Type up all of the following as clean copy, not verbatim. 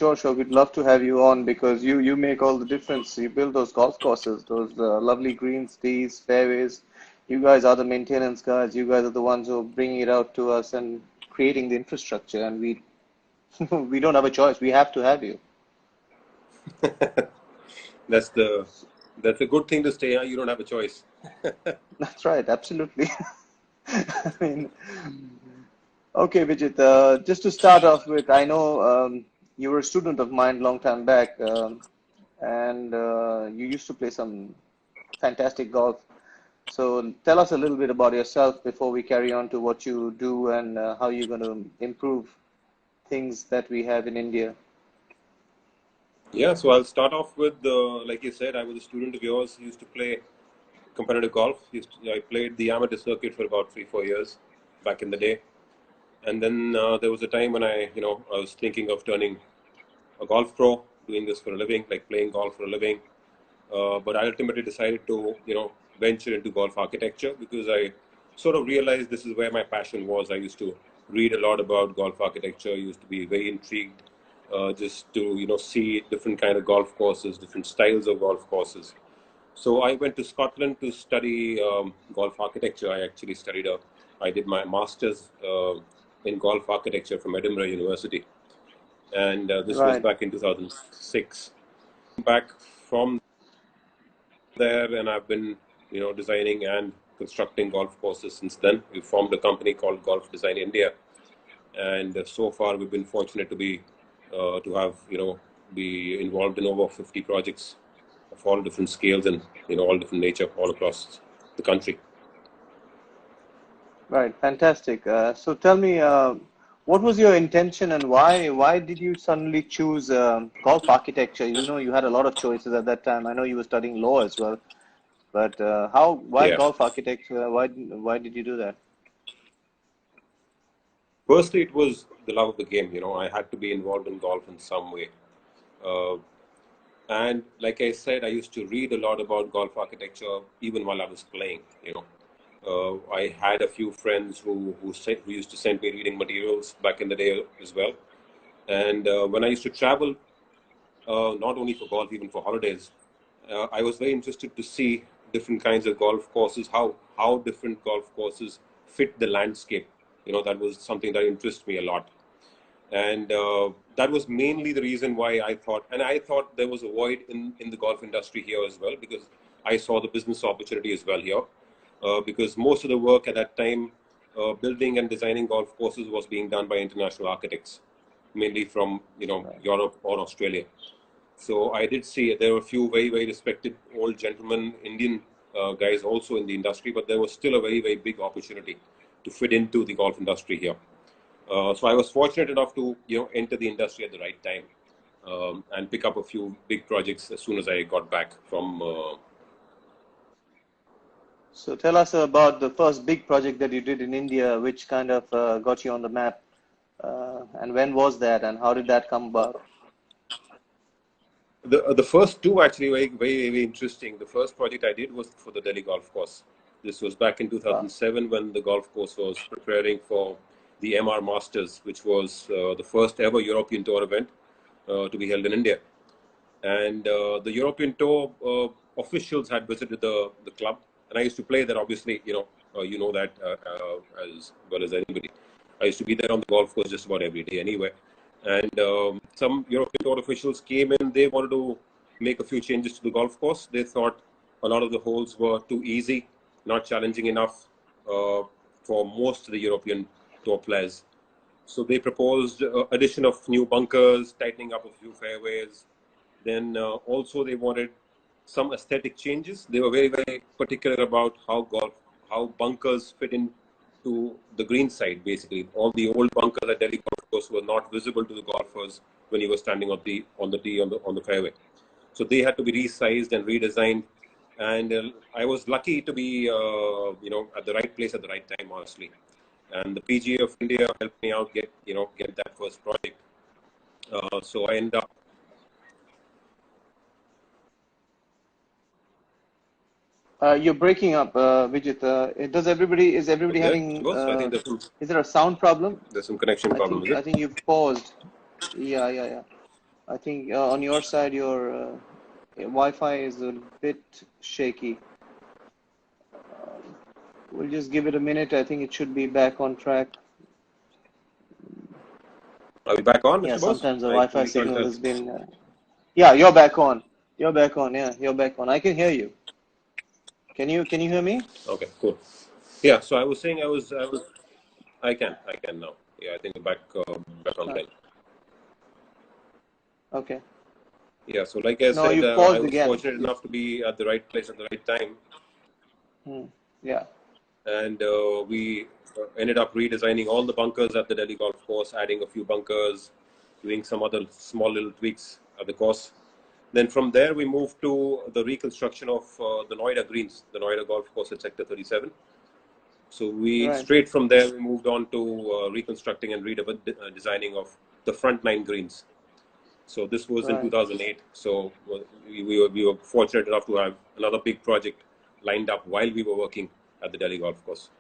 Sure, sure. We'd love to have you on because you make all the difference. You build those golf courses, those lovely greens, tees, fairways. You guys are the maintenance guys. You guys are the ones who are bringing it out to us and creating the infrastructure. And we we don't have a choice. We have to have you. That's the that's a good thing to say. Huh? You don't have a choice. That's right. Absolutely. I mean, okay, Vijit. Just to start off with, I know you were a student of mine long time back, and you used to play some fantastic golf. So tell us a little bit about yourself before we carry on to what you do and how you're going to improve things that we have in India. Yeah, so I'll start off with, like you said, I was a student of yours. Used to play competitive golf. I played the amateur circuit for about 3-4 years back in the day. And then there was a time when I was thinking of turning a golf pro, doing this for a living, like playing golf for a living. But I ultimately decided to, venture into golf architecture because I sort of realized this is where my passion was. I used to read a lot about golf architecture. I used to be very intrigued just to, see different kind of golf courses, different styles of golf courses. So I went to Scotland to study golf architecture. I did my master's in golf architecture from Edinburgh University. And this was Right. back in 2006. Back from there, and I've been, designing and constructing golf courses since then. We formed a company called Golf Design India, and so far we've been fortunate to be to have, be involved in over 50 projects of all different scales and all different nature all across the country. Right. Fantastic. So tell me, what was your intention and why did you suddenly choose golf architecture? You know, you had a lot of choices at that time. I know you were studying law as well, but why Yeah. golf architecture? Why did you do that? Firstly, it was the love of the game. I had to be involved in golf in some way. Uh, and like I said, I used to read a lot about golf architecture even while I was playing. I had a few friends who used to send me reading materials back in the day as well. And when I used to travel, not only for golf, even for holidays, I was very interested to see different kinds of golf courses, how different golf courses fit the landscape. That was something that interested me a lot. And that was mainly the reason why I thought there was a void in the golf industry here as well, because I saw the business opportunity as well here. Because most of the work at that time, building and designing golf courses was being done by international architects, mainly from Europe or Australia. So I did see there were a few very, very respected old gentlemen, Indian guys also in the industry, but there was still a very, very big opportunity to fit into the golf industry here. So I was fortunate enough to enter the industry at the right time and pick up a few big projects as soon as I got back from. So tell us about the first big project that you did in India, which kind of got you on the map, and when was that, and how did that come about? The first two actually very, very, very interesting. The first project I did was for the Delhi golf course. This was back in 2007 when the golf course was preparing for the MR Masters, which was the first ever European Tour event to be held in India. And the European Tour officials had visited the club, and I used to play there. Obviously, you know that as well as anybody. I used to be there on the golf course just about every day anyway. And some European Tour officials came in. They wanted to make a few changes to the golf course. They thought a lot of the holes were too easy, not challenging enough for most of the European Tour players. So they proposed addition of new bunkers, tightening up a few fairways. Then also they wanted some aesthetic changes. They were very, very particular about how bunkers fit into the green side. Basically, all the old bunkers at Delhi golf course were not visible to the golfers when you were standing on the tee on the fairway. So they had to be resized and redesigned. And I was lucky to be at the right place at the right time, honestly. And the PGA of India helped me out get that first project. So I ended up. You're breaking up, Vijit. Is everybody having? I think Is there a sound problem? there's some connection problem. I think you've paused. Yeah. I think on your side, your Wi-Fi is a bit shaky. We'll just give it a minute. I think it should be back on track. Are we back on, Yeah, Mr. Bose? sometimes the I Wi-Fi really can't signal tell. has been. Yeah, you're back on. You're back on. Yeah, you're back on. I can hear you. Can you hear me? Okay, cool. Yeah, so I was saying I can now. Yeah, I think we're back online. Okay. Yeah, so like I No, said, you I paused was again. fortunate enough to be at the right place at the right time, Yeah. and we ended up redesigning all the bunkers at the Delhi Golf Course, adding a few bunkers, doing some other small little tweaks at the course. Then from there, we moved to the reconstruction of the Noida greens, the Noida Golf Course at Sector 37. So we Right. straight from there, we moved on to reconstructing and redesigning of the front 9 greens. So this was in Right. 2008. So we were fortunate enough to have another big project lined up while we were working at the Delhi Golf Course.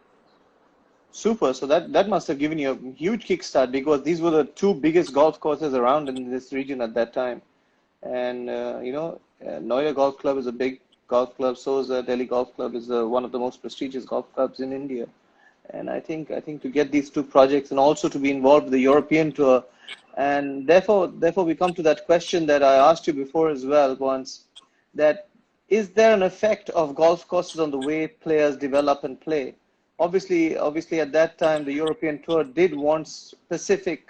Super. So that must have given you a huge kickstart because these were the two biggest golf courses around in this region at that time. And Noida Golf Club is a big golf club. So is Delhi Golf Club is one of the most prestigious golf clubs in India. And I think to get these two projects and also to be involved with the European tour, and therefore we come to that question that I asked you before as well once, that is there an effect of golf courses on the way players develop and play? Obviously at that time the European tour did want specific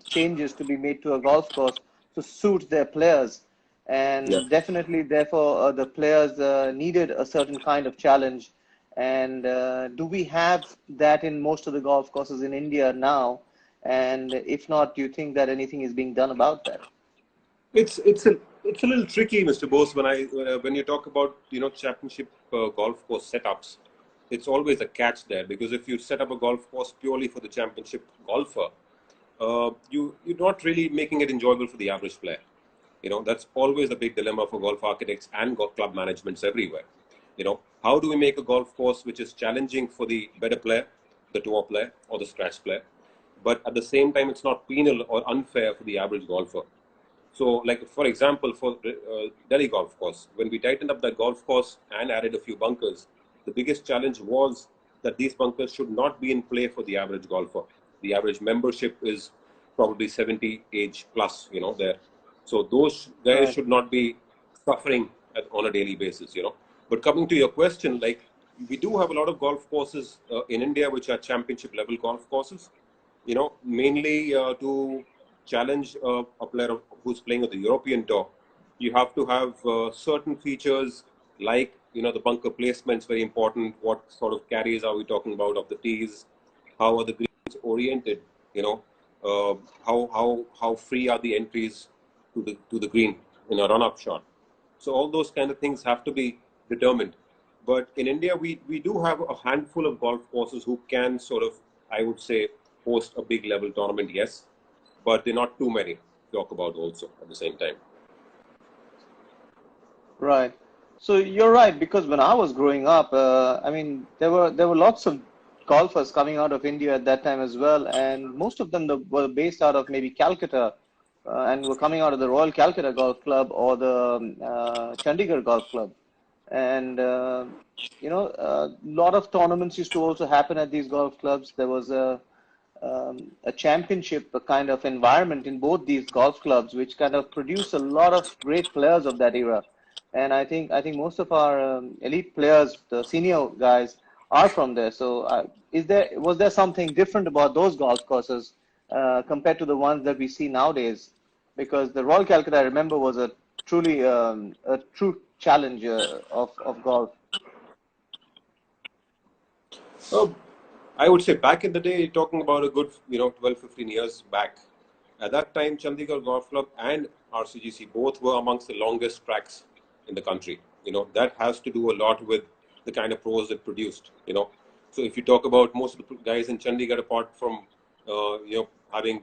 changes to be made to a golf course to suit their players, Yeah. and definitely therefore the players needed a certain kind of challenge. And do we have that in most of the golf courses in India now? And if not, do you think that anything is being done about that? It's a little tricky, Mr. Bose. When you talk about championship golf course setups, it's always a catch there, because if you set up a golf course purely for the championship golfer, you're not really making it enjoyable for the average player. That's always a big dilemma for golf architects and golf club managements everywhere. How do we make a golf course which is challenging for the better player, the tour player, or the scratch player, but at the same time it's not penal or unfair for the average golfer? So, like for example, for Delhi Golf Course, when we tightened up that golf course and added a few bunkers, the biggest challenge was that these bunkers should not be in play for the average golfer. The average membership is probably 70 age plus, there. So those guys Right. should not be suffering on a daily basis. But coming to your question, like, we do have a lot of golf courses in India which are championship level golf courses. Mainly to challenge a player who's playing at the European tour, you have to have certain features like, the bunker placement's very important. What sort of carries are we talking about of the tees? How are the greens oriented? How free are the entries to the green in a run-up shot? So all those kind of things have to be determined. But in India, we do have a handful of golf courses who can sort of, I would say, host a big level tournament, yes, but they're not too many to talk about also at the same time. Right. So you're right, because when I was growing up, I mean, there were lots of golfers coming out of India at that time as well, and most of them were based out of maybe Calcutta, and were coming out of the Royal Calcutta Golf Club or the Chandigarh Golf Club. And a lot of tournaments used to also happen at these golf clubs. There was a championship, a kind of environment in both these golf clubs, which kind of produced a lot of great players of that era. And I think most of our elite players, the senior guys, are from there. So was there something different about those golf courses compared to the ones that we see nowadays? Because the Royal Calcutta, I remember, was a true challenge of golf. I would say back in the day, talking about a good 12, 15 years back, at that time Chandigarh Golf Club and RCGC both were amongst the longest tracks in the country. That has to do a lot with the kind of pros it produced. So if you talk about most of the guys in Chandigarh, apart from having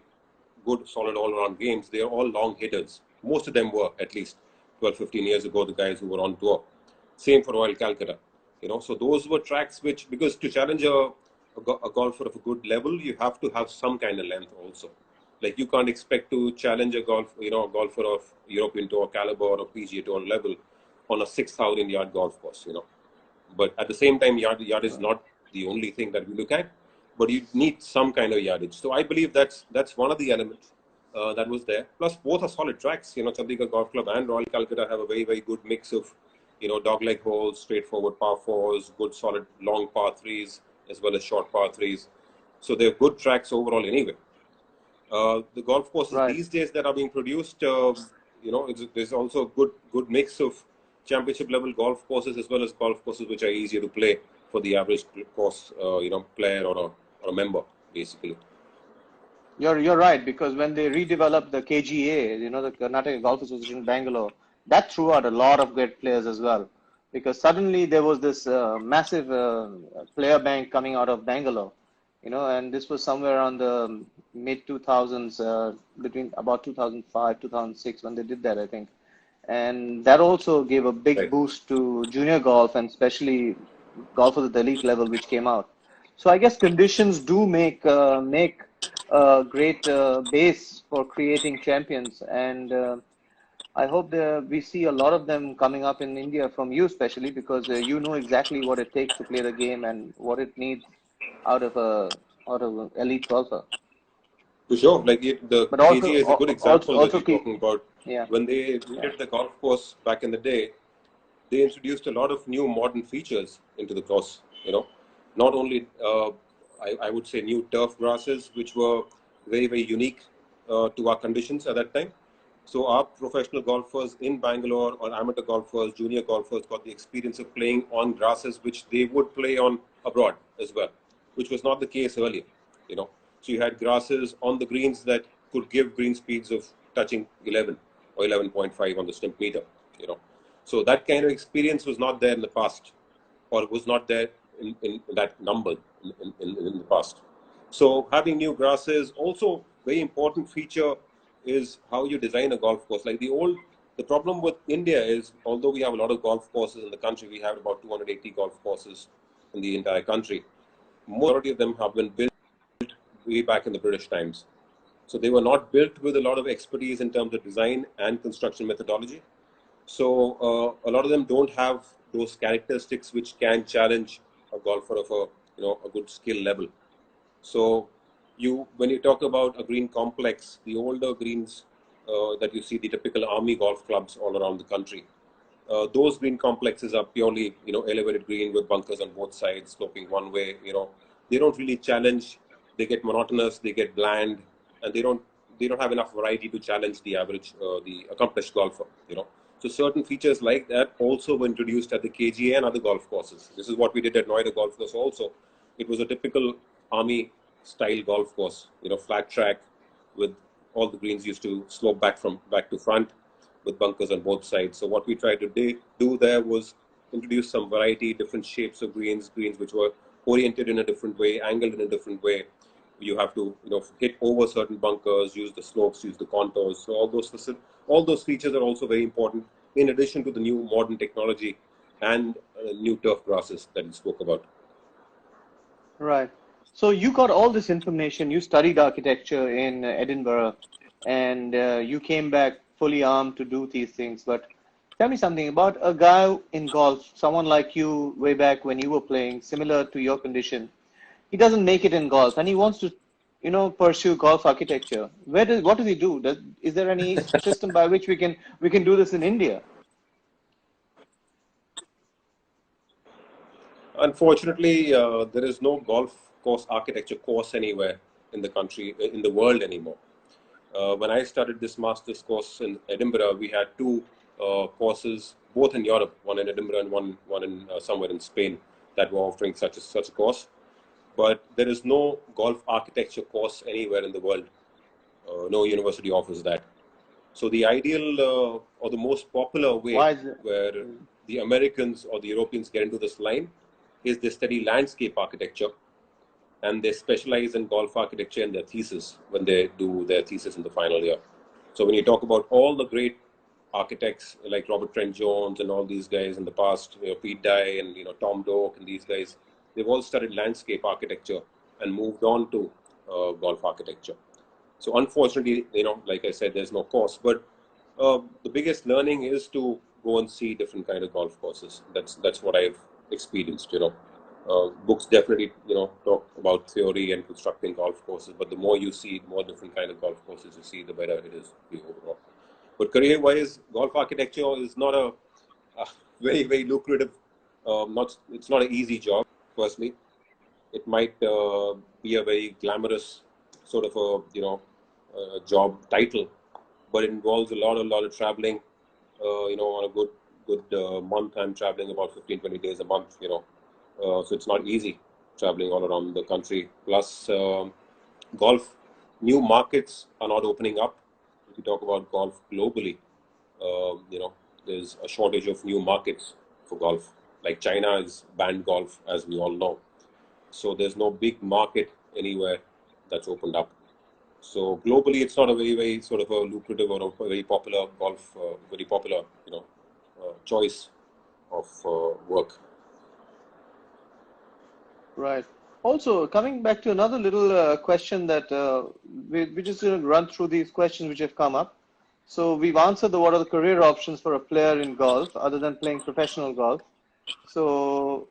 good solid all-around games, they are all long hitters. Most of them were, at least 12, 15 years ago, the guys who were on tour. Same for Royal Calcutta. So those were tracks which, because to challenge a golfer of a good level, you have to have some kind of length also. Like you can't expect to challenge a golfer of European Tour caliber or PGA Tour level on a 6,000-yard golf course, But at the same time, yard is not the only thing that we look at, but you need some kind of yardage. So I believe that's one of the elements that was there. Plus, both are solid tracks. Chandigarh Golf Club and Royal Calcutta have a very, very good mix of, dogleg holes, straightforward par fours, good solid long par threes, as well as short par threes. So they're good tracks overall anyway. The golf courses Right. these days that are being produced, there's also a good mix of championship level golf courses as well as golf courses which are easier to play for the average course, player or a member, basically. You're right, because when they redeveloped the KGA, the Karnataka Golf Association in Bangalore, that threw out a lot of great players as well. Because suddenly there was this massive player bank coming out of Bangalore, and this was somewhere around the mid 2000s, between about 2005, 2006 when they did that, I think. And that also gave a big Right. boost to junior golf and especially golf at the elite level, which came out. So I guess conditions do make a great base for creating champions, and I hope we see a lot of them coming up in India from you, especially because you know exactly what it takes to play the game and what it needs out of an elite golfer. For sure, like the But KGA is a good example that also you're keep, talking about. yeah, When they yeah, did the golf course back in the day, they introduced a lot of new modern features into the course. Not only I would say new turf grasses, which were very, very unique to our conditions at that time. So our professional golfers in Bangalore or amateur golfers, junior golfers got the experience of playing on grasses which they would play on abroad as well, which was not the case earlier. So you had grasses on the greens that could give green speeds of touching 11 or 11.5 on the stimp meter. So that kind of experience was not there in the past, or was not there in that number in the past. So having new grasses, also very important feature is how you design a golf course. Like the problem with India is, although we have a lot of golf courses in the country, we have about 280 golf courses in the entire country. Majority of them have been built way back in the British times. So they were not built with a lot of expertise in terms of design and construction methodology. So a lot of them don't have those characteristics which can challenge a golfer of a good skill level. So when you talk about a green complex, the older greens that you see, the typical army golf clubs all around the country, those green complexes are purely elevated green with bunkers on both sides, sloping one way. They don't really challenge. They get monotonous, they get bland, and they don't have enough variety to challenge the average, the accomplished golfer. So certain features like that also were introduced at the KGA and other golf courses. This is what we did at Noida Golf Course also. It was a typical army style golf course, flat track with all the greens used to slope back to front with bunkers on both sides. So what we tried to do there was introduce some variety, different shapes of greens which were oriented in a different way, angled in a different way. You have to hit over certain bunkers, use the slopes, use the contours. So all those features are also very important, in addition to the new modern technology and new turf grasses that you spoke about. right. So you got all this information. You studied architecture in Edinburgh, and you came back fully armed to do these things. But tell me something about a guy in golf, someone like you way back when you were playing, similar to your condition. He doesn't make it in golf, and he wants to, pursue golf architecture. What does he do? Is there any system by which we can do this in India? Unfortunately, there is no golf course architecture course anywhere in the country, in the world anymore. When I started this master's course in Edinburgh, we had two courses, both in Europe, one in Edinburgh and one in somewhere in Spain, that were offering such a course. But there is no golf architecture course anywhere in the world. No university offers that. So the ideal or the most popular way where the Americans or the Europeans get into this line is they study landscape architecture, and they specialize in golf architecture in their thesis when they do their thesis in the final year. So when you talk about all the great architects like Robert Trent Jones and all these guys in the past, Pete Dye and Tom Doak and these guys, they've all studied landscape architecture and moved on to golf architecture. So unfortunately, like I said, there's no course. But the biggest learning is to go and see different kind of golf courses. That's what I've experienced. Books definitely talk about theory and constructing golf courses, but the more you see, the more different kind of golf courses you see, the better it is for you overall. But career-wise, golf architecture is not a very, very lucrative. It's not an easy job. Firstly, it might be a very glamorous sort of a job title, but it involves a lot of traveling. On a good month, I'm traveling about 15-20 days a month. So it's not easy traveling all around the country. Plus, golf, new markets are not opening up. If you talk about golf globally, there's a shortage of new markets for golf. Like China has banned golf, as we all know. So there's no big market anywhere that's opened up. So globally, it's not a very, very sort of a lucrative or a very popular golf, choice of work. Right. Also, coming back to another little question that we're just going to run through these questions which have come up. So we've answered what are the career options for a player in golf other than playing professional golf. So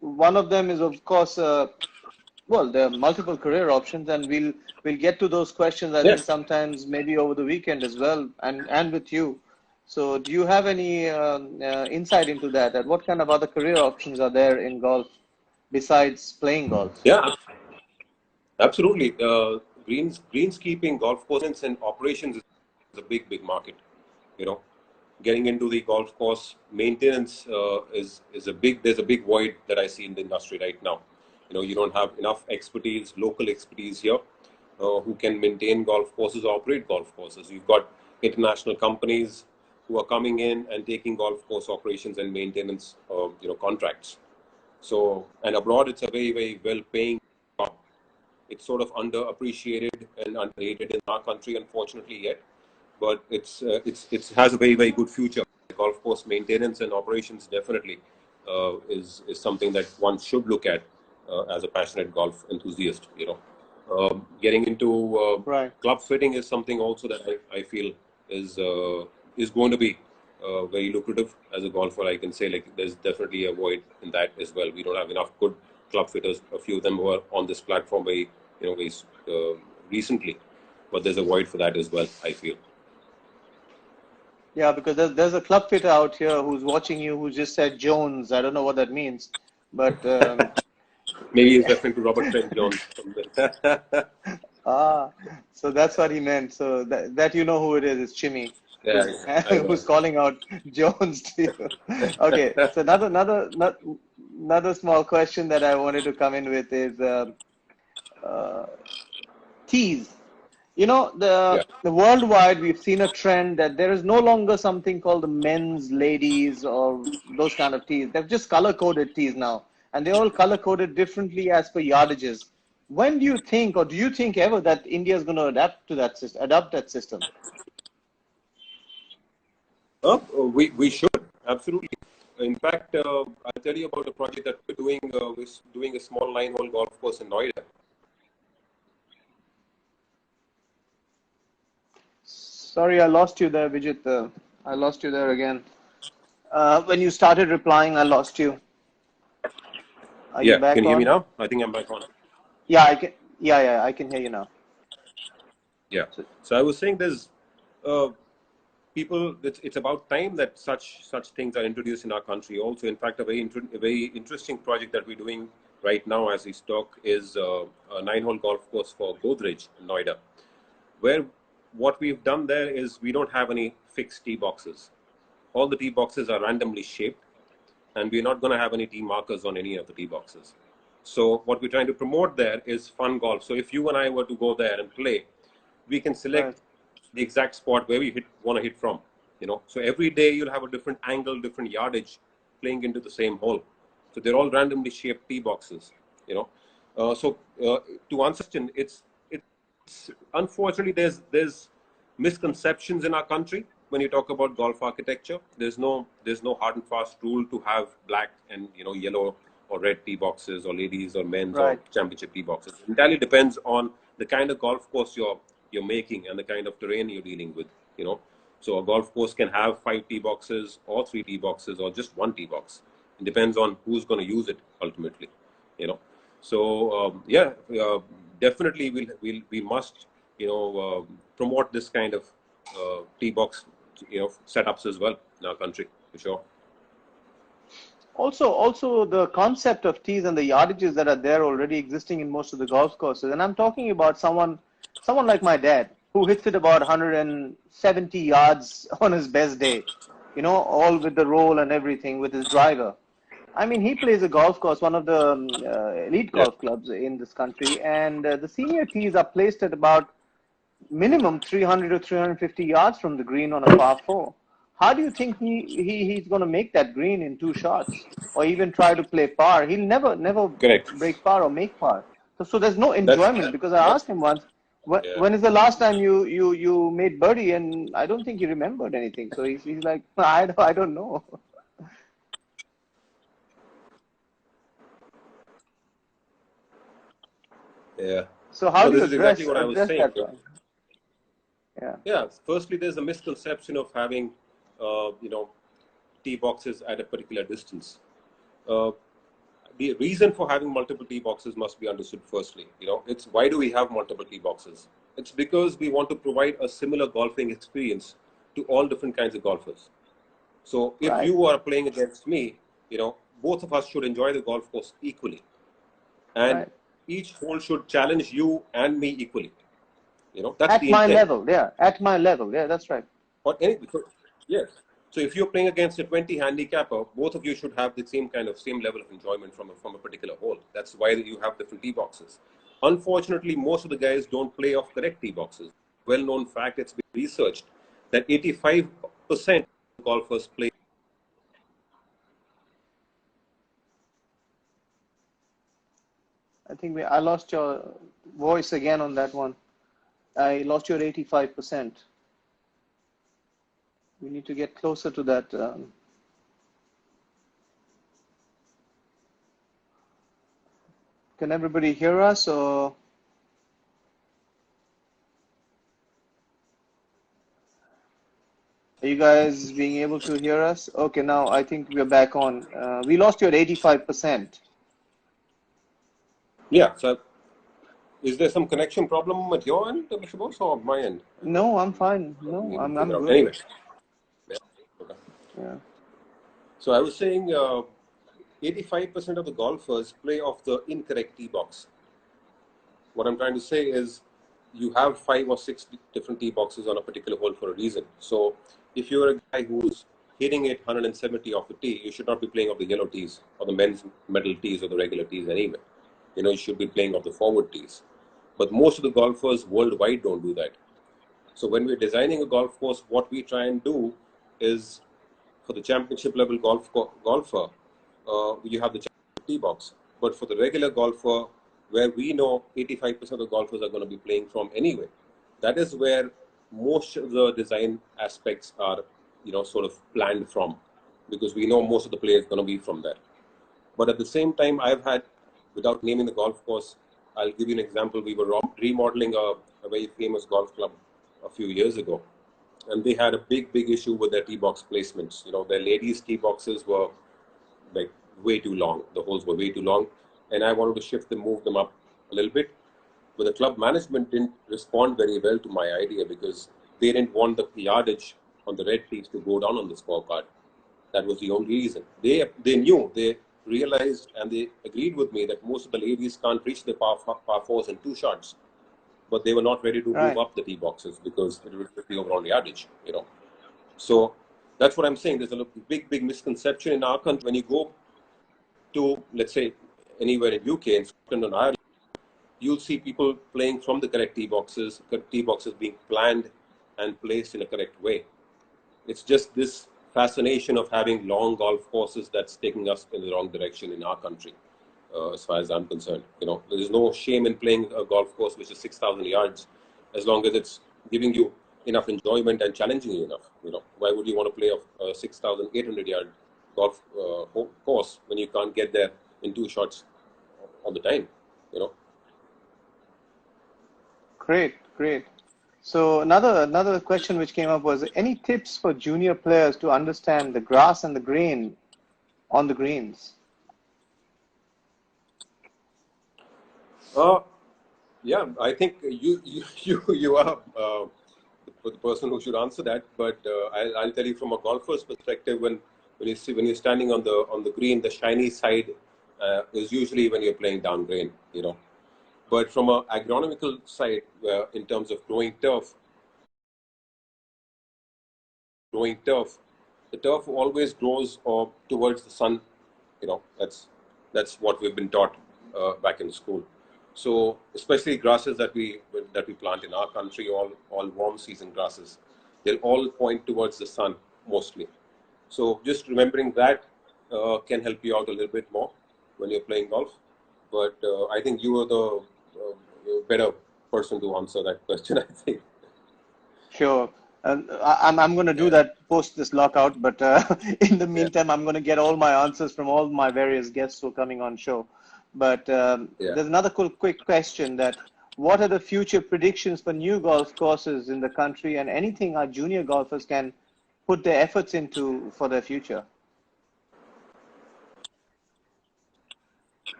one of them is, of course, well, there are multiple career options, and we'll get to those questions, I think, sometimes maybe over the weekend as well, and with you. So do you have any insight into that? And what kind of other career options are there in golf besides playing golf? Yeah, absolutely. Greenskeeping, golf courses, and operations is a big market. Getting into the golf course maintenance is a big. There's a big void that I see in the industry right now. You don't have enough expertise, local expertise here, who can maintain golf courses, operate golf courses. You've got international companies who are coming in and taking golf course operations and maintenance, contracts. So, and abroad, it's a very, very well-paying job. It's sort of underappreciated and underrated in our country, unfortunately, yet. But it has a very, very good future. Golf course maintenance and operations definitely is something that one should look at as a passionate golf enthusiast. Getting into club fitting is something also that I feel is going to be very lucrative as a golfer. I can say, like, there's definitely a void in that as well. We don't have enough good club fitters. A few of them were on this platform very recently, but there's a void for that as well, I feel. Yeah, because there's a club fitter out here who's watching you who just said Jones. I don't know what that means, but maybe he's referring to Robert Trent Jones. So that's what he meant. So that you know who it is. It's Chimmy. Yeah, who's calling out Jones to you. Okay, so another small question that I wanted to come in with is tees. The worldwide, we've seen a trend that there is no longer something called the men's, ladies, or those kind of tees. They've just color-coded tees now, and they're all color-coded differently as per yardages. When do you think, or do you think ever, that India is going to adopt that system? We should, absolutely. In fact, I'll tell you about a project that we're doing. We're doing a small 9-hole golf course in Noida. Sorry, I lost you there, Vijit. I lost you there again. When you started replying, I lost you. Are you back can you hear on? me now? I think I'm back on. Yeah, I can. Yeah, I can hear you now. Yeah. So I was saying there's people. It's about time that such things are introduced in our country. Also, in fact, a very interesting project that we're doing right now as we talk is a 9-hole golf course for Godrej in Noida, where what we've done there is we don't have any fixed tee boxes. All the tee boxes are randomly shaped, and we're not going to have any tee markers on any of the tee boxes. So what we're trying to promote there is fun golf. So if you and I were to go there and play, we can select the exact spot where we want to hit from. So every day you'll have a different angle, different yardage playing into the same hole. So they're all randomly shaped tee boxes. So to answer the question, it's unfortunately there's misconceptions in our country when you talk about golf architecture. There's no hard and fast rule to have black and yellow or red tee boxes, or ladies or men's or championship tee boxes. It entirely depends on the kind of golf course you're you're making and the kind of terrain you're dealing with, you know. So a golf course can have 5 tee boxes or 3 tee boxes or just 1 tee box. It depends on who's going to use it ultimately, you know. So yeah, definitely we must, you know, promote this kind of tee box, you know, setups as well in our country for sure. Also the concept of tees and the yardages that are there already existing in most of the golf courses. And I'm talking about someone like my dad who hits it about 170 yards on his best day, you know, all with the roll and everything with his driver. I mean, he plays a golf course, one of the elite Yeah, golf clubs in this country, and the senior tees are placed at about minimum 300 to 350 yards from the green on a par 4. How do you think he's going to make that green in 2 shots, or even try to play par? He'll never correct. break par or make par. So there's no That's enjoyment, because I that's asked him once, yeah. when is the last time you made birdie, and I don't think he remembered anything. So he's like, I don't know. Yeah. So how So do you this is exactly address what I was address saying. that one? Yeah. Yeah. Firstly, there's a misconception of having, you know, tee boxes at a particular distance. Uh, the reason for having multiple tee boxes must be understood firstly. You know, it's why do we have multiple tee boxes? It's because we want to provide a similar golfing experience to all different kinds of golfers. So if Right. you are playing against me, you know, both of us should enjoy the golf course equally. And Right. each hole should challenge you and me equally. You know, that's At the my intent. level. Yeah. At my level. Yeah, that's right. Or any, yes. So if you're playing against a 20 handicapper, both of you should have the same level of enjoyment from a particular hole. That's why you have different tee boxes. Unfortunately, most of the guys don't play off correct tee boxes. Well-known fact, it's been researched that 85% of golfers play. I think I lost your voice again on that one. I lost your 85%. We need to get closer to that. Can everybody hear us, or are you guys being able to hear us? Okay, now I think we're back on. We lost you at 85%. Yeah. So is there some connection problem at your end, Mr. Bose, or my end? No, I'm fine. We No, need to I'm figure out. good. Anyway. Yeah. Okay. Yeah. So I was saying 85% of the golfers play off the incorrect tee box. What I'm trying to say is you have 5 or 6 different tee boxes on a particular hole for a reason. So if you're a guy who's hitting it 170 off the tee, you should not be playing off the yellow tees or the men's medal tees or the regular tees anyway. You know, you should be playing off the forward tees. But most of the golfers worldwide don't do that. So when we're designing a golf course, what we try and do is for the championship level golfer, you have the championship tee box. But for the regular golfer, where we know 85% of the golfers are going to be playing from anyway, that is where most of the design aspects are, you know, sort of planned from, because we know most of the players are going to be from there. But at the same time, I've had, without naming the golf course, I'll give you an example. We were remodeling a very famous golf club a few years ago, and they had a big issue with their tee box placements. You know, their ladies' tee boxes were like way too long. The holes were way too long, and I wanted to shift them, move them up a little bit. But the club management didn't respond very well to my idea because they didn't want the yardage on the red tees to go down on the scorecard. That was the only reason. They realized, and they agreed with me that most of the ladies can't reach the par 4s in 2 shots, but they were not ready to move Right. up the tee boxes because it would be overall yardage, you know. So that's what I'm saying. There's a big misconception in our country. When you go to, let's say, anywhere in UK, in Scotland and Ireland, you'll see people playing from the correct tee boxes being planned and placed in a correct way. It's just this fascination of having long golf courses that's taking us in the wrong direction in our country, as far as I'm concerned. You know, there is no shame in playing a golf course which is 6,000 yards, as long as it's giving you enough enjoyment and challenging you enough. You know, why would you want to play a 6,800-yard golf course when you can't get there in 2 shots all the time? You know. Great. Great. So another question which came up was, any tips for junior players to understand the grass and the grain on the greens? Yeah, I think you are the person who should answer that. But I'll tell you from a golfer's perspective, when you're standing on the green, the shiny side is usually when you're playing down grain, you know. But from an agronomical side, in terms of growing turf, the turf always grows towards the sun. You know, that's what we've been taught back in school. So especially grasses that we plant in our country, all warm season grasses, they'll all point towards the sun mostly. So just remembering that can help you out a little bit more when you're playing golf. But I think you are the better person to answer that question, I think. Sure. I'm going to do Yeah, that post this lockout, but in the yeah, meantime, I'm going to get all my answers from all my various guests who are coming on show. But yeah. there's another quick question, that what are the future predictions for new golf courses in the country, and anything our junior golfers can put their efforts into for their future?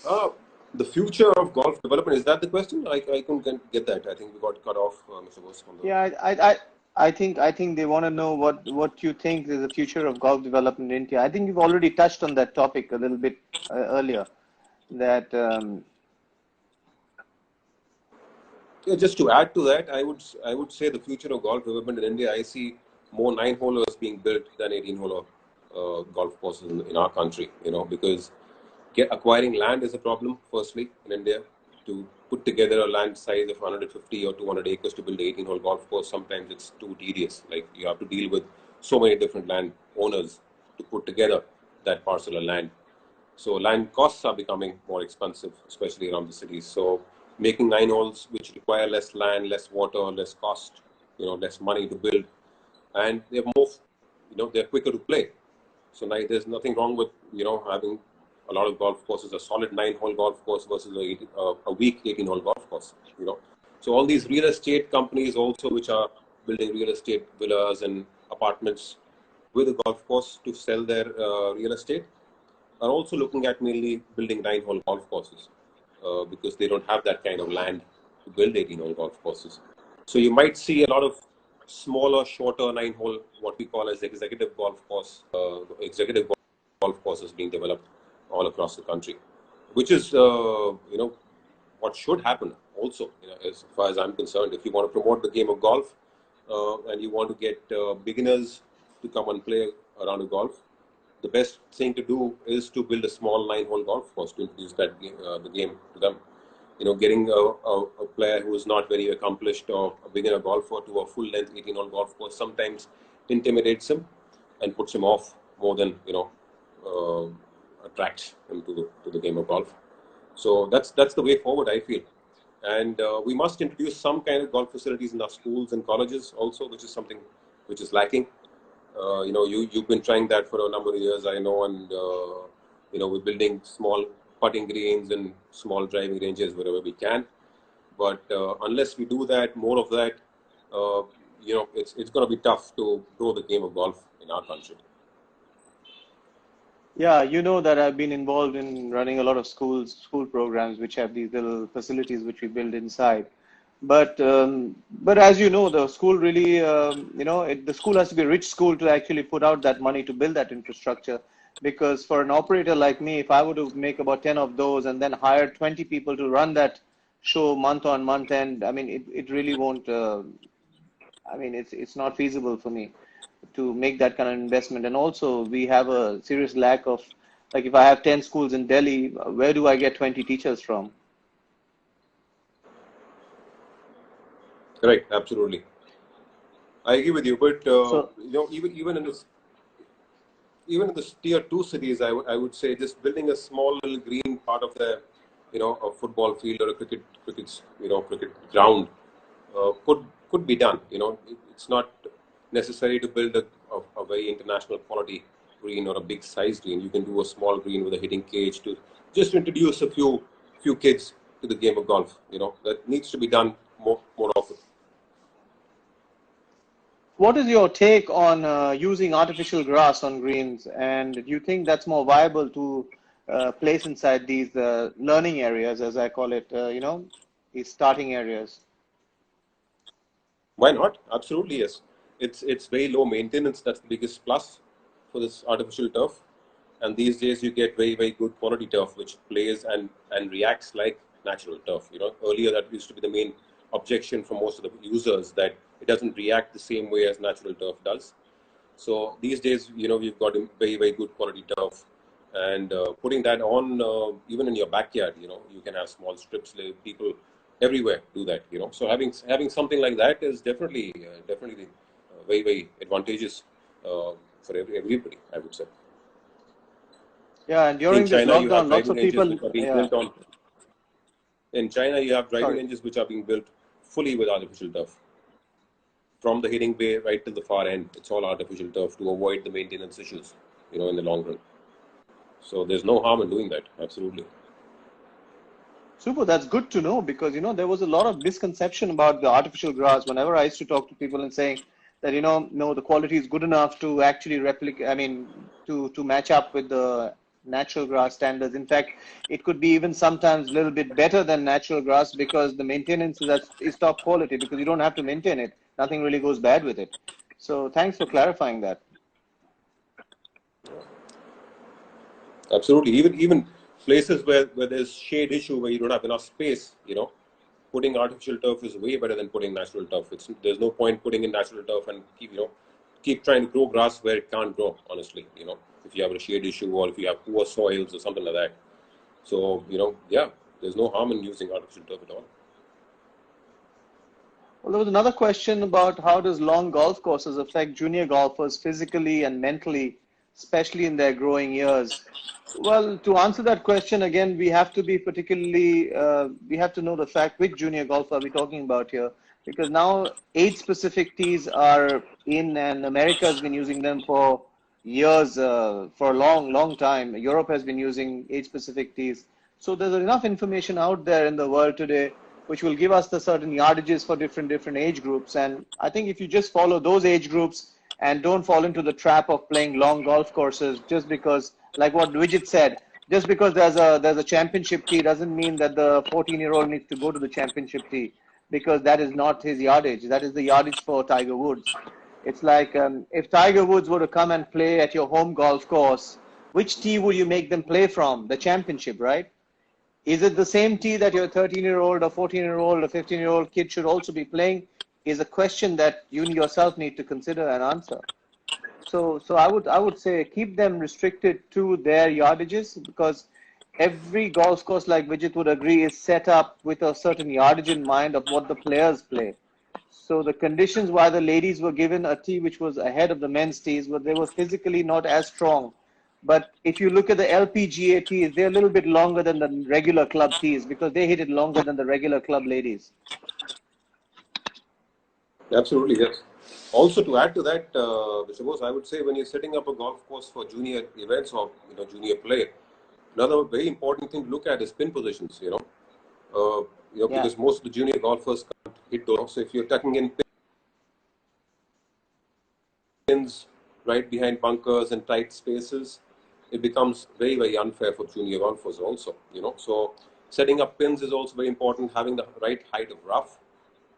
Uh, the future of golf development, is that the question? I couldn't get that. I think we got cut off, Mr. Bose, from the. Yeah, I think they want to know what you think is the future of golf development in India. I think you've already touched on that topic a little bit earlier. That Yeah, just to add to that, I would say the future of golf development in India, I see more nine-holers being built than 18-holer golf courses in our country. You know, because acquiring land is a problem, firstly, in India. To put together a land size of 150 or 200 acres to build an 18-hole golf course, sometimes it's too tedious. Like, you have to deal with so many different land owners to put together that parcel of land. So land costs are becoming more expensive, especially around the cities. So making nine holes, which require less land, less water, less cost, less money to build, and they're more, they're quicker to play. So there's nothing wrong with having a lot of golf courses, a solid nine-hole golf course versus a weak 18-hole golf course. So all these real estate companies also, which are building real estate villas and apartments with a golf course to sell their real estate, are also looking at mainly building nine-hole golf courses because they don't have that kind of land to build 18-hole golf courses. So you might see a lot of smaller, shorter nine-hole, what we call as executive executive golf courses being developed all across the country, which is what should happen also. As far as I'm concerned, if you want to promote the game of golf and you want to get beginners to come and play around a golf, the best thing to do is to build a small nine-hole golf course to introduce the game to them. Getting a player who is not very accomplished or a beginner golfer to a full-length 18-hole golf course sometimes intimidates him and puts him off more than uh, attracts him to the game of golf. So that's the way forward, I feel. And we must introduce some kind of golf facilities in our schools and colleges also, which is something which is lacking. You've been trying that for a number of years, I know, and we're building small putting greens and small driving ranges wherever we can. But unless we do that, more of that, it's going to be tough to grow the game of golf in our country. Yeah, you know that I've been involved in running a lot of school programs which have these little facilities which we build inside. But as you know, the school really, the school has to be a rich school to actually put out that money to build that infrastructure. Because for an operator like me, if I were to make about 10 of those and then hire 20 people to run that show month on month end, I mean, it really won't, I mean, it's not feasible for me to make that kind of investment. And also, we have a serious lack of, like, if I have 10 schools in Delhi, where do I get 20 teachers from? Correct, absolutely. I agree with you, but So, even in the tier two cities, I would say just building a small little green part of a football field or a cricket ground could be done. It's not necessary to build a very international quality green or a big size green. You can do a small green with a hitting cage to just introduce a few kids to the game of golf. That needs to be done more often. What is your take on using artificial grass on greens, and do you think that's more viable to place inside these learning areas, as I call it, these starting areas? Why not? Absolutely, yes. It's very low maintenance. That's the biggest plus for this artificial turf. And these days you get very good quality turf which plays and reacts like natural turf. Earlier that used to be the main objection from most of the users, that it doesn't react the same way as natural turf does. So these days, we've got very good quality turf, and putting that on even in your backyard, you can have small strips. People everywhere do that. So having something like that is definitely very advantageous for everybody, I would say. Yeah, and In during this China, you have lockdown, lots driving of ranges people, which are being yeah, built on. In China, you have driving sorry. ranges which are being built fully with artificial turf. From the hitting bay right to the far end, it's all artificial turf to avoid the maintenance issues, in the long run. So there's no harm in doing that. Absolutely. Super, that's good to know, because there was a lot of misconception about the artificial grass. Whenever I used to talk to people and saying that no, the quality is good enough to actually replicate, I mean, to match up with the natural grass standards. In fact, it could be even sometimes a little bit better than natural grass, because the maintenance is top quality, because you don't have to maintain it. Nothing really goes bad with it. So thanks for clarifying that. Absolutely. Even places where there's shade issue, where you don't have enough space, putting artificial turf is way better than putting natural turf. There's no point putting in natural turf and keep trying to grow grass where it can't grow, honestly, if you have a shade issue or if you have poor soils or something like that. So, yeah, there's no harm in using artificial turf at all. Well, there was another question about how does long golf courses affect junior golfers physically and mentally, especially in their growing years. Well, to answer that question, again, we have to be particularly, we have to know the fact which junior golf are we talking about here, because now age-specific tees are in, and America has been using them for years, for a long time. Europe has been using age-specific tees. So there's enough information out there in the world today which will give us the certain yardages for different age groups. And I think if you just follow those age groups and don't fall into the trap of playing long golf courses just because, like what Vijit said, just because there's a championship tee doesn't mean that the 14-year-old needs to go to the championship tee, because that is not his yardage. That is the yardage for Tiger Woods. It's like if Tiger Woods were to come and play at your home golf course, which tee would you make them play from? The championship, right? Is it the same tee that your 13-year-old or 14-year-old or 15-year-old kid should also be playing? Is a question that you yourself need to consider and answer. So I would say keep them restricted to their yardages, because every golf course, like Vijit would agree, is set up with a certain yardage in mind of what the players play. So the conditions why the ladies were given a tee which was ahead of the men's tees, but they were physically not as strong. But if you look at the LPGA tees, they're a little bit longer than the regular club tees, because they hit it longer than the regular club ladies. Absolutely, yes. Also, to add to that, Mr. Bose, I would say when you're setting up a golf course for junior events or junior play, another very important thing to look at is pin positions. Yeah. Because most of the junior golfers can't hit those. So if you're tucking in pins right behind bunkers and tight spaces, it becomes very unfair for junior golfers also. So setting up pins is also very important. Having the right height of rough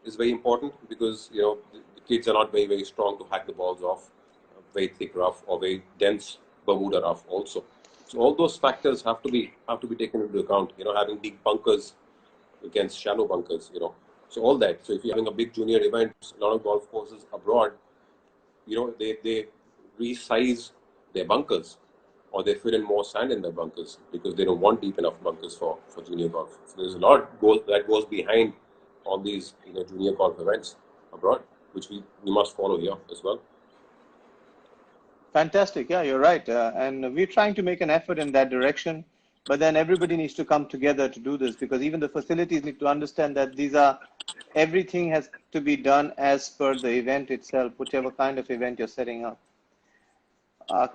is very important, because the kids are not very strong to hack the balls off very thick rough or very dense Bermuda rough also. So all those factors have to be taken into account. Having deep bunkers against shallow bunkers. So all that. So if you're having a big junior event, a lot of golf courses abroad, they resize their bunkers, or they fill in more sand in their bunkers, because they don't want deep enough bunkers for junior golf. So there's a lot that goes behind all these junior golf events abroad, which we must follow here as well. Fantastic. Yeah, you're right. And we're trying to make an effort in that direction. But then everybody needs to come together to do this, because even the facilities need to understand that everything has to be done as per the event itself, whichever kind of event you're setting up.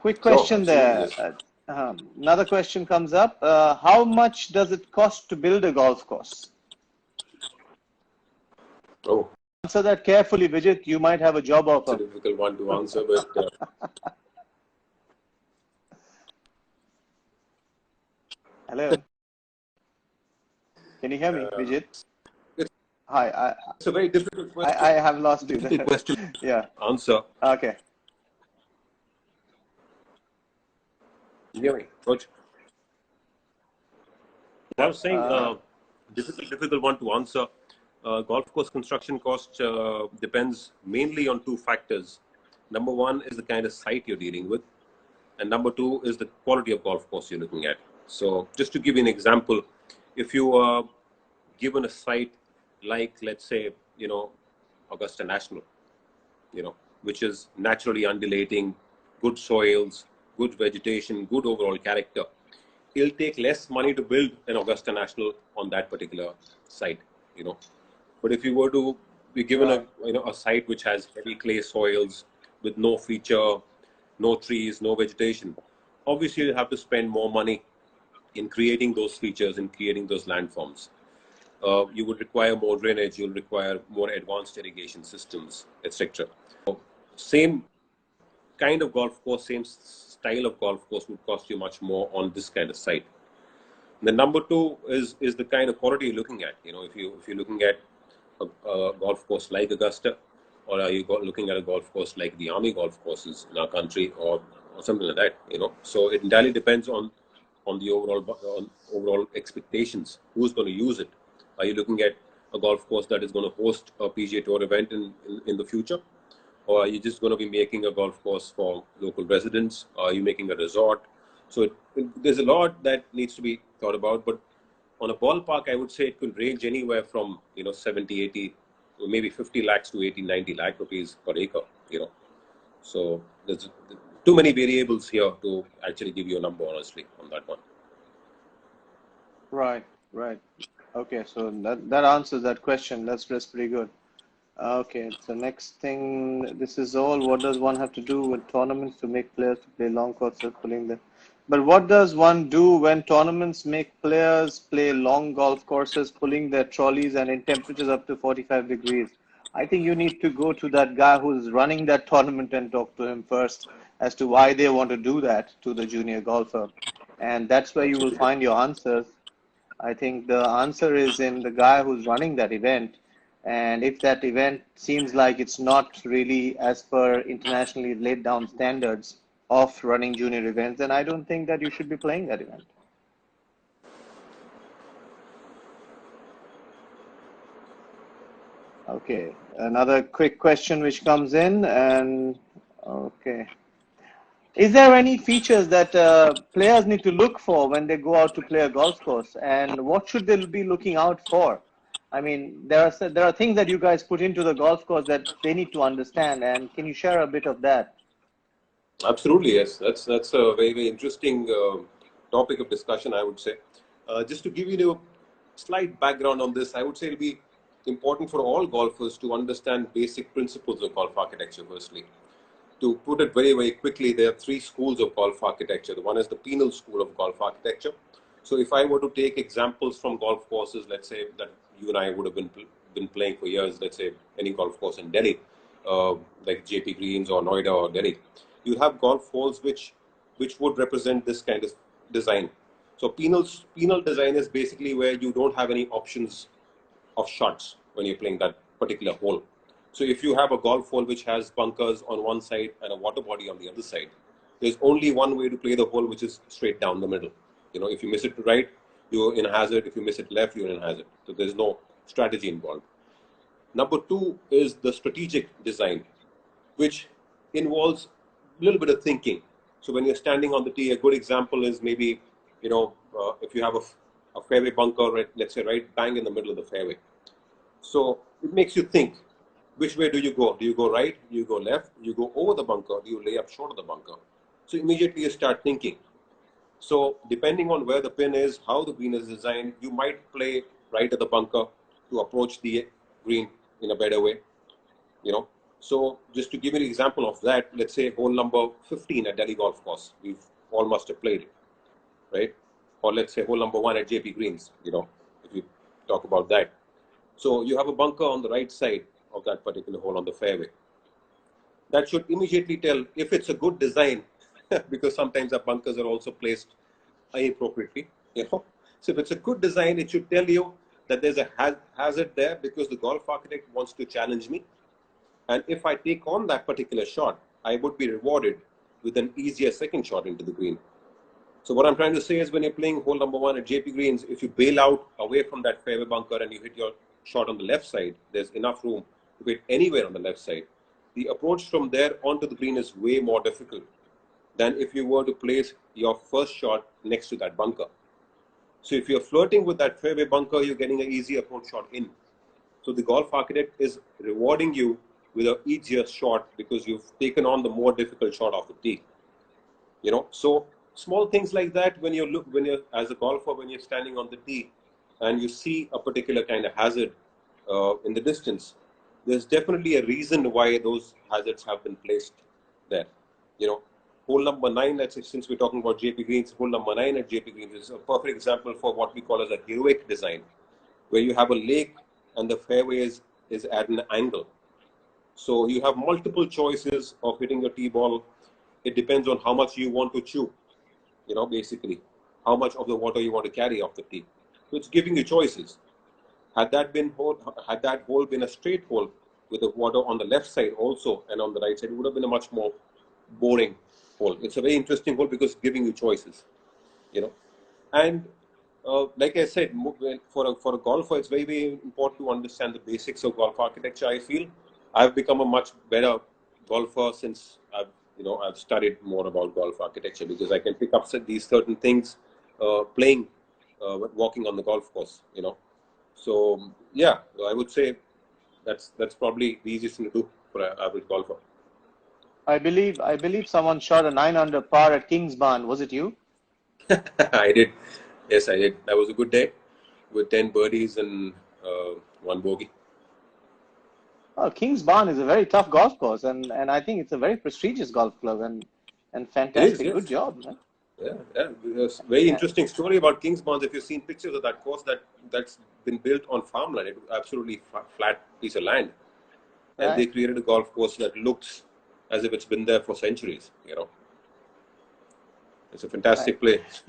Quick question there. Yes. Another question comes up. How much does it cost to build a golf course? Oh, Answer that carefully, Vijit. You might have a job it's a offer. difficult one to answer, but Hello. Can you hear me, Vijit? it's Hi. a very difficult I question. have lost you Difficult there. question Yeah. to answer. Okay. Anyway, coach, I was saying difficult one to answer. Golf course construction cost depends mainly on two factors. Number one is the kind of site you're dealing with, and number two is the quality of golf course you're looking at. So, just to give you an example, if you are given a site like, let's say, Augusta National, which is naturally undulating, good soils, good vegetation, good overall character, it'll take less money to build an Augusta National on that particular site, you know. But if you were to be given Right. a site which has heavy clay soils with no feature, no trees, no vegetation, obviously you have to spend more money in creating those features and creating those landforms. You would require more drainage, you'll require more advanced irrigation systems, etc. Same kind of golf course, same style of golf course would cost you much more on this kind of site. The number two is the kind of quality you're looking at. If you're looking at a golf course like Augusta, or are you looking at a golf course like the Army golf courses in our country, or something like that. So it entirely depends on the overall expectations. Who's going to use it? Are you looking at a golf course that is going to host a PGA Tour event in the future? Or are you just going to be making a golf course for local residents? Or are you making a resort? So there's a lot that needs to be thought about. But on a ballpark, I would say it could range anywhere from 70, 80, or maybe 50 lakhs to 80, 90 lakh rupees per acre. So there's too many variables here to actually give you a number, honestly, on that one. Right. Right. Okay. So that answers that question. That's pretty good. Okay, so next thing, this is all. What does one have to do with tournaments to make players to play long courses, pulling them? But what does one do when tournaments make players play long golf courses, pulling their trolleys and in temperatures up to 45 degrees? I think you need to go to that guy who's running that tournament and talk to him first as to why they want to do that to the junior golfer. And that's where you will Absolutely. find your answers. I think the answer is in the guy who's running that event. And if that event seems like it's not really as per internationally laid down standards of running junior events, then I don't think that you should be playing that event. Okay, another quick question which comes in, and okay. Is there any features that players need to look for when they go out to play a golf course, and what should they be looking out for? I mean, there are things that you guys put into the golf course that they need to understand, and can you share a bit of that? Absolutely, yes. That's a very, very interesting topic of discussion, I would say. Just to give you a slight background on this, I would say it'll be important for all golfers to understand basic principles of golf architecture, firstly. To put it very, very quickly, there are three schools of golf architecture. The one is the penal school of golf architecture. So if I were to take examples from golf courses, let's say that you and I would have been playing for years, let's say any golf course in Delhi, like JP Greens or Noida or Delhi, you have golf holes which would represent this kind of design. So penal design is basically where you don't have any options of shots when you're playing that particular hole. So if you have a golf hole which has bunkers on one side and a water body on the other side, there's only one way to play the hole, which is straight down the middle. If you miss it to right, you're in hazard. If you miss it left, you're in hazard. So there's no strategy involved. Number two is the strategic design, which involves a little bit of thinking. So when you're standing on the tee, a good example is maybe, if you have a fairway bunker, right, let's say right bang in the middle of the fairway. So it makes you think, which way do you go? Do you go right? Do you go left? Do you go over the bunker? Do you lay up short of the bunker? So immediately you start thinking. So depending on where the pin is, how the green is designed, you might play right at the bunker to approach the green in a better way. So just to give you an example of that, let's say hole number 15 at Delhi Golf Course, we've all must have played it, right? Or let's say hole number 1 at JP Greens, if you talk about that. So you have a bunker on the right side of that particular hole on the fairway. That should immediately tell if it's a good design, because sometimes our bunkers are also placed inappropriately, you know. So if it's a good design, it should tell you that there's a hazard there because the golf architect wants to challenge me. And if I take on that particular shot, I would be rewarded with an easier second shot into the green. So what I'm trying to say is when you're playing hole number 1 at JP Greens, if you bail out away from that fairway bunker and you hit your shot on the left side, there's enough room to hit anywhere on the left side. The approach from there onto the green is way more difficult than if you were to place your first shot next to that bunker. So if you're flirting with that fairway bunker, you're getting an easy approach shot in. So the golf architect is rewarding you with an easier shot because you've taken on the more difficult shot off the tee. You know, so small things like that when you're as a golfer, when you're standing on the tee and you see a particular kind of hazard in the distance, there's definitely a reason why those hazards have been placed there. You know, hole number 9, let's say, since we're talking about JP Greens, hole number 9 at JP Greens is a perfect example for what we call as a heroic design, where you have a lake and the fairway is at an angle. So you have multiple choices of hitting your tee ball. It depends on how much you want to chew, you know, basically, how much of the water you want to carry off the tee. So it's giving you choices. Had that hole been a straight hole with the water on the left side also and on the right side, it would have been a much more boring hole. It's a very interesting hole because it's giving you choices, you know. And like I said, for a golfer, it's very, very important to understand the basics of golf architecture. I feel I've become a much better golfer since I've studied more about golf architecture, because I can pick up these certain things playing, walking on the golf course, you know. So yeah, I would say that's probably the easiest thing to do for an average golfer. I believe someone shot a 9 under par at Kingsbarn. Was it you? I did. Yes, I did. That was a good day with 10 birdies and 1 bogey. Oh, Kingsbarn is a very tough golf course, and I think it's a very prestigious golf club, and fantastic. It is, yes. Good job, man. Yeah. It's a very interesting story about Kingsbarn. If you've seen pictures of that course, that's been built on farmland. It was absolutely flat piece of land, and they created a golf course that looks as if it's been there for centuries. You know, it's a fantastic place.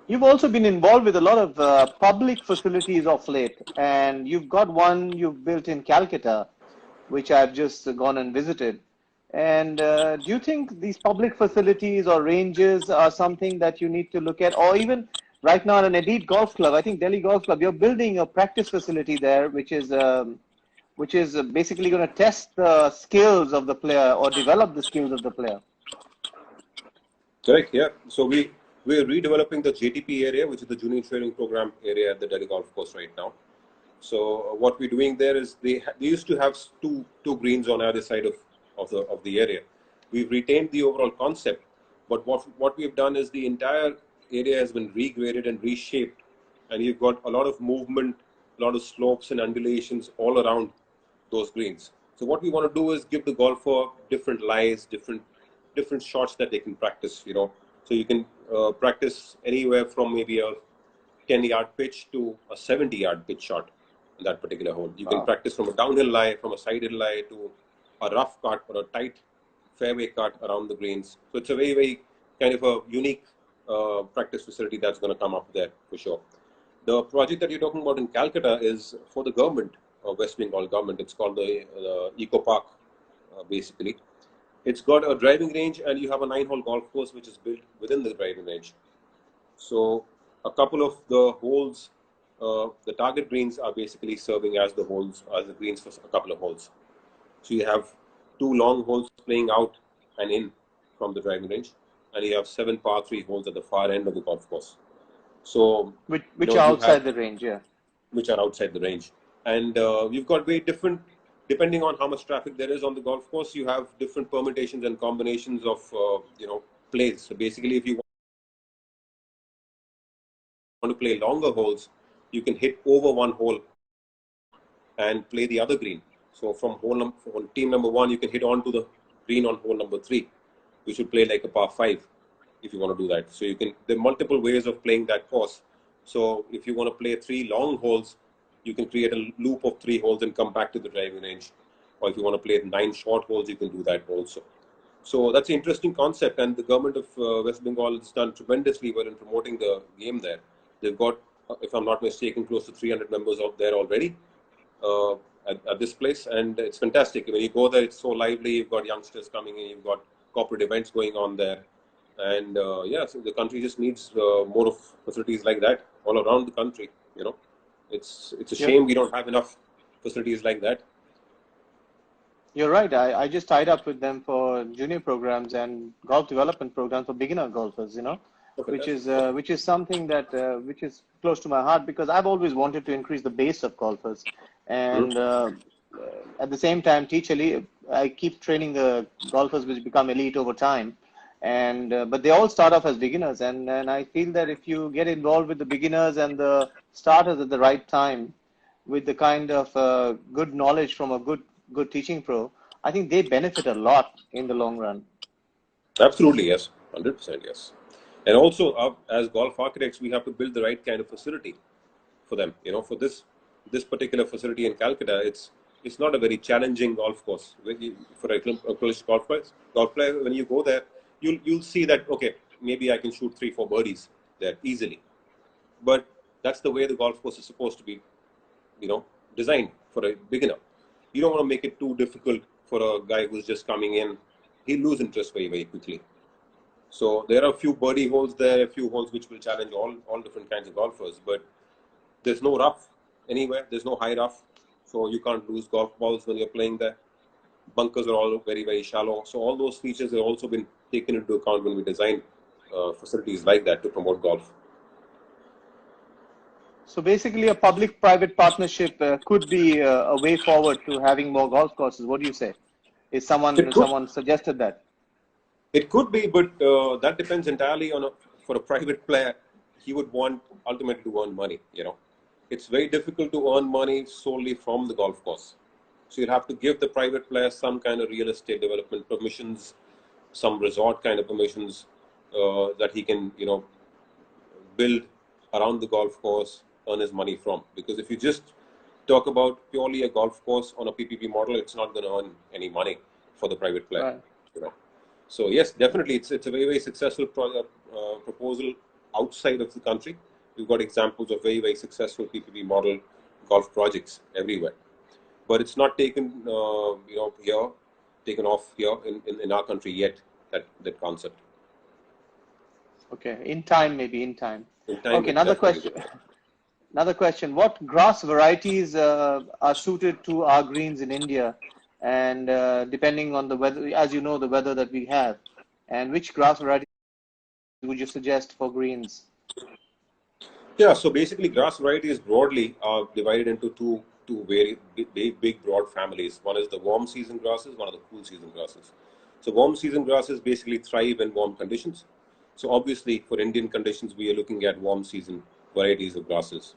You've also been involved with a lot of public facilities of late, and you've got one you've built in Calcutta, which I've just gone and visited. And do you think these public facilities or ranges are something that you need to look at? Or even right now at an elite golf club, I think Delhi Golf Club, you're building a practice facility there, which is basically going to test the skills of the player or develop the skills of the player. Correct, yeah. So we're redeveloping the JTP area, which is the Junior Training Program area at the Delhi Golf Course right now. So what we're doing there is they used to have two greens on either side of the area. We've retained the overall concept, but what we've done is the entire area has been regraded and reshaped, and you've got a lot of movement, a lot of slopes and undulations all around those greens. So what we want to do is give the golfer different lies, different shots that they can practice, you know. So you can practice anywhere from maybe a 10-yard pitch to a 70-yard pitch shot in that particular hole. You can practice from a downhill lie, from a side hill lie to a rough cut or a tight fairway cut around the greens. So it's a very, very kind of a unique practice facility that's going to come up there for sure. The project that you're talking about in Calcutta is for the government, West Bengal government. It's called the Eco Park, basically. It's got a driving range, and you have a 9-hole golf course which is built within the driving range. So a couple of the holes, the target greens are basically serving as the greens for a couple of holes. So you have 2 long holes playing out and in from the driving range, and you have 7 par 3 holes at the far end of the golf course. So which are outside the range, yeah. Which are outside the range, and you've got very different, depending on how much traffic there is on the golf course. You have different permutations and combinations of plays. So basically, if you want to play longer holes, you can hit over 1 hole and play the other green. So from team number 1, you can hit onto the green on hole number 3, which would play like a par 5 if you want to do that. So there are multiple ways of playing that course. So if you want to play 3 long holes, you can create a loop of 3 holes and come back to the driving range. Or if you want to play 9 short holes, you can do that also. So that's an interesting concept, and the government of West Bengal has done tremendously well in promoting the game there. They've got, if I'm not mistaken, close to 300 members out there already at this place, and it's fantastic. When you go there, it's so lively. You've got youngsters coming in, you've got corporate events going on there, and yeah, so the country just needs more of facilities like that all around the country. You know, it's a shame we don't have enough facilities like that. You're right. I just tied up with them for junior programs and golf development programs for beginner golfers, you know, which is something that which is close to my heart, because I've always wanted to increase the base of golfers, and at the same time teach elite. I keep training the golfers which become elite over time, and but they all start off as beginners, and I feel that if you get involved with the beginners and the starters at the right time, with the kind of good knowledge from a good teaching pro, I think they benefit a lot in the long run. Absolutely, yes, 100%, yes. And also, as golf architects, we have to build the right kind of facility for them. You know, for this particular facility in Calcutta, it's not a very challenging golf course. For a accomplished golf player, when you go there, you'll see that, okay, maybe I can shoot 3-4 birdies there easily. But that's the way the golf course is supposed to be, you know, designed for a beginner. You don't want to make it too difficult for a guy who's just coming in. He'll lose interest very, very quickly. So there are a few birdie holes there, a few holes which will challenge all different kinds of golfers. But there's no rough anywhere. There's no high rough. So you can't lose golf balls when you're playing there. Bunkers are all very, very shallow. So all those features have also been taken into account when we design facilities like that to promote golf. So basically, a public-private partnership could be a way forward to having more golf courses. What do you say? Is someone suggested that? It could be, but that depends entirely on for a private player. He would want ultimately to earn money. You know, it's very difficult to earn money solely from the golf course. So you'll have to give the private player some kind of real estate development permissions, some resort kind of permissions that he can, you know, build around the golf course, earn his money from. Because if you just talk about purely a golf course on a PPP model, it's not going to earn any money for the private player. Right. You know? So yes, definitely, it's a very, very successful proposal outside of the country. We've got examples of very, very successful PPP model golf projects everywhere. But it's not taken, you know, taken off here in our country yet, that concept. Okay, in time, maybe in time. Okay, another question. What grass varieties are suited to our greens in India? And depending on the weather, as you know, the weather that we have, and which grass varieties would you suggest for greens? Yeah, so basically grass varieties broadly are divided into two very big broad families. One is the warm season grasses, one of the cool season grasses. So warm season grasses basically thrive in warm conditions. So obviously for Indian conditions, we are looking at warm season varieties of grasses.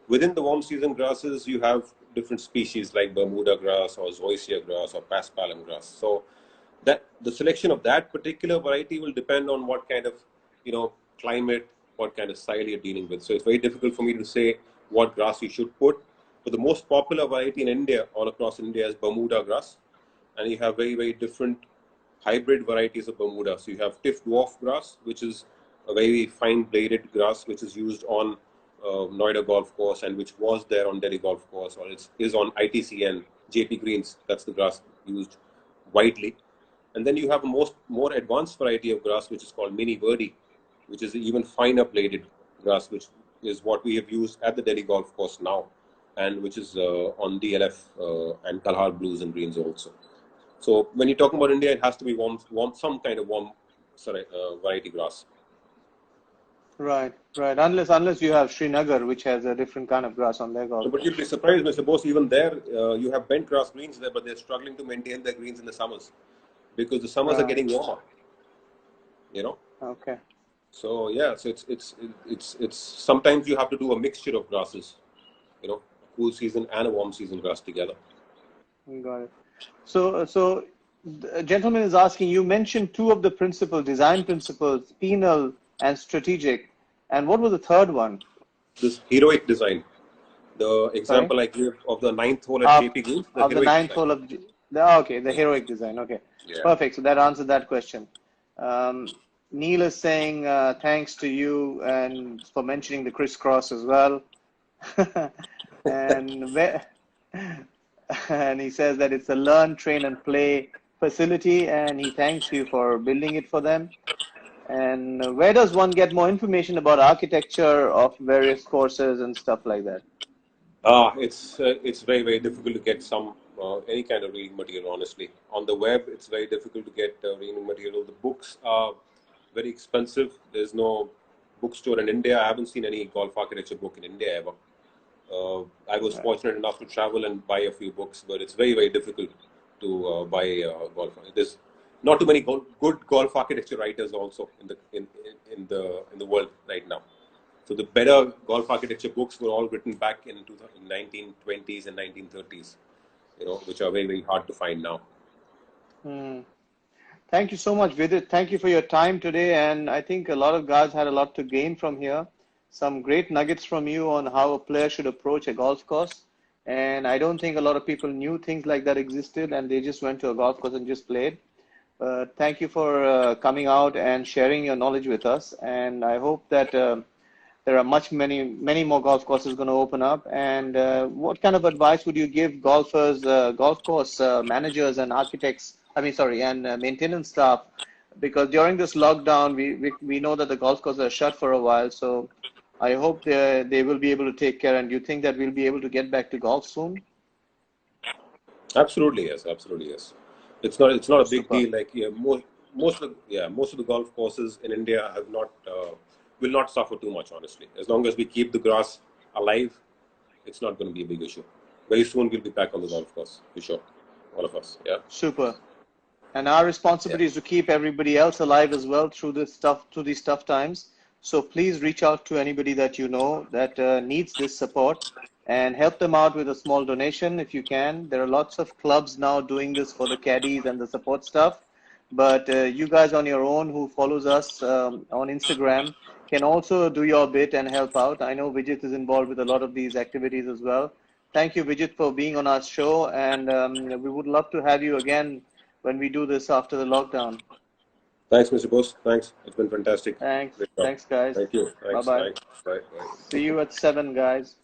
Within the warm season grasses, you have different species like Bermuda grass or zoysia grass or paspalum grass. So that the selection of that particular variety will depend on what kind of, you know, climate, what kind of soil you're dealing with. So it's very difficult for me to say what grass you should put. But the most popular variety in India, all across India, is Bermuda grass. And you have very, very different hybrid varieties of Bermuda. So you have Tiff dwarf grass, which is a very fine bladed grass, which is used on Noida golf course and which was there on Delhi golf course, or it is on ITC and JP Greens. That's the grass used widely. And then you have a more advanced variety of grass, which is called Mini Verdi, which is even finer bladed grass, which is what we have used at the Delhi golf course now, and which is on DLF and Kalhar blues and greens also. So when you're talking about India, it has to be warm, some kind of warm variety grass. Right. Unless you have Srinagar, which has a different kind of grass on their golf. But you'd be surprised, Mr. Bose, even there, you have bent grass greens there, but they're struggling to maintain their greens in the summers because the summers are getting warmer. You know. Okay. So yeah, so it's sometimes you have to do a mixture of grasses, you know, cool season and a warm season grass together. Got it. So the gentleman is asking, you mentioned two of the design principles, penal and strategic. And what was the third one? This heroic design. The Sorry? example I gave of the ninth hole at JP Goods, the Of the heroic ninth design. hole of okay, the heroic design. Okay, Yeah. perfect. So that answered that question. Neil is saying thanks to you and for mentioning the crisscross as well. and and he says that it's a learn, train, and play facility, and he thanks you for building it for them. And where does one get more information about architecture of various courses and stuff like that? It's very, very difficult to get any kind of reading material, honestly. On the web, it's very difficult to get reading material. The books are very expensive. There's no bookstore in India. I haven't seen any golf architecture book in India ever. I was fortunate enough to travel and buy a few books, but it's very, very difficult to buy golf. There's not too many good golf architecture writers also in the world right now. So the better golf architecture books were all written back in 1920s and 1930s, which are very, very hard to find now. Thank you so much, Vidit. Thank you for your time today. And I think a lot of guys had a lot to gain from here. Some great nuggets from you on how a player should approach a golf course. And I don't think a lot of people knew things like that existed and they just went to a golf course and just played. Thank you for coming out and sharing your knowledge with us. And I hope that there are many more golf courses going to open up. And what kind of advice would you give golfers, golf course managers and architects, and maintenance staff? Because during this lockdown, we know that the golf courses are shut for a while. So I hope they will be able to take care. And do you think that we'll be able to get back to golf soon? Absolutely, yes. Absolutely, yes. It's not a big Super. deal. Like most of the golf courses in India will not suffer too much, honestly. As long as we keep the grass alive, it's not going to be a big issue. Very soon we'll be back on the golf course, for sure. All of us, yeah. Super. And our responsibility is to keep everybody else alive as well through these tough times. So please reach out to anybody that you know that needs this support and help them out with a small donation if you can. There are lots of clubs now doing this for the caddies and the support stuff. But you guys on your own who follows us on Instagram can also do your bit and help out. I know Vijit is involved with a lot of these activities as well. Thank you, Vijit, for being on our show. And we would love to have you again when we do this after the lockdown. Thanks, Mr. Bose. Thanks. It's been fantastic. Thanks. Thanks, guys. Thank you. Thanks. Bye-bye. Bye. See you at 7, guys.